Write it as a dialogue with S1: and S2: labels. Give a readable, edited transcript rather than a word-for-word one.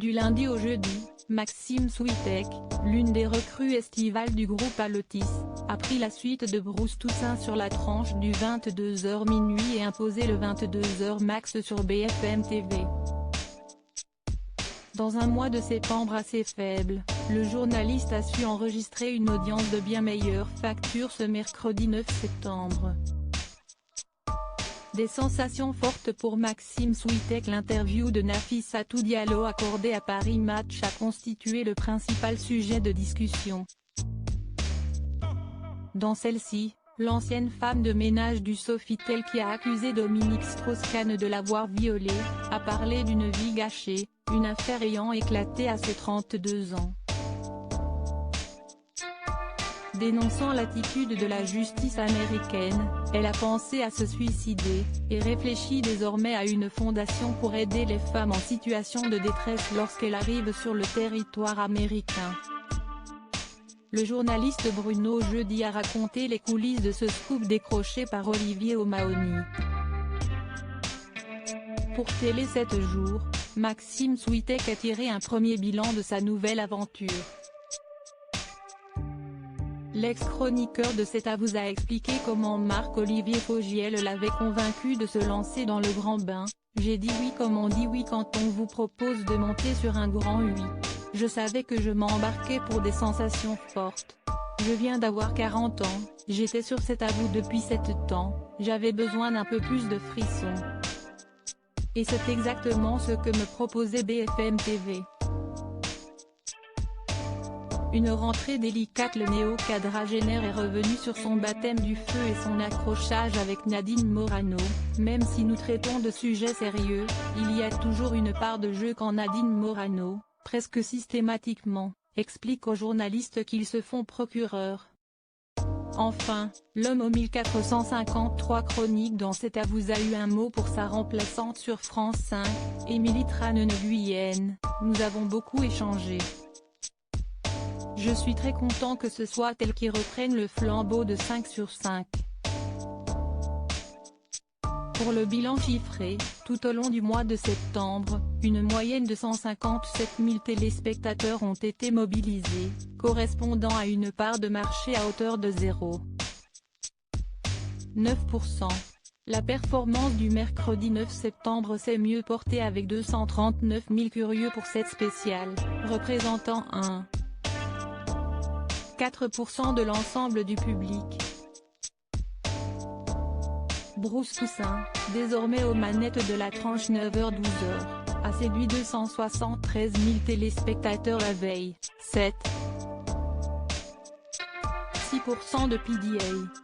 S1: Du lundi au jeudi, Maxime Switek, l'une des recrues estivales du groupe Alotis, a pris la suite de Bruce Toussaint sur la tranche du 22h minuit et imposé le 22h max sur BFM TV. Dans un mois de septembre assez faible, le journaliste a su enregistrer une audience de bien meilleure facture ce mercredi 9 septembre. Des sensations fortes pour Maxime Switek. L'interview de Nafissatou Diallo accordée à Paris Match a constitué le principal sujet de discussion. Dans celle-ci, l'ancienne femme de ménage du Sofitel qui a accusé Dominique Strauss-Kahn de l'avoir violée, a parlé d'une vie gâchée, une affaire ayant éclaté à ses 32 ans. Dénonçant l'attitude de la justice américaine, elle a pensé à se suicider, et réfléchit désormais à une fondation pour aider les femmes en situation de détresse lorsqu'elles arrivent sur le territoire américain. Le journaliste Bruno Jeudi a raconté les coulisses de ce scoop décroché par Olivier O'Mahony. Pour Télé 7 jours, Maxime Switek a tiré un premier bilan de sa nouvelle aventure. L'ex-chroniqueur de C'est à vous a expliqué comment Marc-Olivier Fogiel l'avait convaincu de se lancer dans le grand bain. J'ai dit oui comme on dit oui quand on vous propose de monter sur un grand oui. Je savais que je m'embarquais pour des sensations fortes. Je viens d'avoir 40 ans, j'étais sur C'est à vous depuis 7 ans, j'avais besoin d'un peu plus de frissons. Et c'est exactement ce que me proposait BFM TV. Une rentrée délicate. Le néo-quadragénaire est revenu sur son baptême du feu et son accrochage avec Nadine Morano. Même si nous traitons de sujets sérieux, il y a toujours une part de jeu quand Nadine Morano, presque systématiquement, explique aux journalistes qu'ils se font procureurs. Enfin, l'homme aux 1453 chroniques dans C'est à vous a eu un mot pour sa remplaçante sur France 5, Émilie Tranne-Nguyen. Nous avons beaucoup échangé. Je suis très content que ce soit elle qui reprenne le flambeau de 5 sur 5. Pour le bilan chiffré, tout au long du mois de septembre, une moyenne de 157 000 téléspectateurs ont été mobilisés, correspondant à une part de marché à hauteur de 0,9%. La performance du mercredi 9 septembre s'est mieux portée avec 239 000 curieux pour cette spéciale, représentant 4% de l'ensemble du public. Bruce Toussaint, désormais aux manettes de la tranche 9h-12h, a séduit 273 000 téléspectateurs la veille, 7,6% de PDA.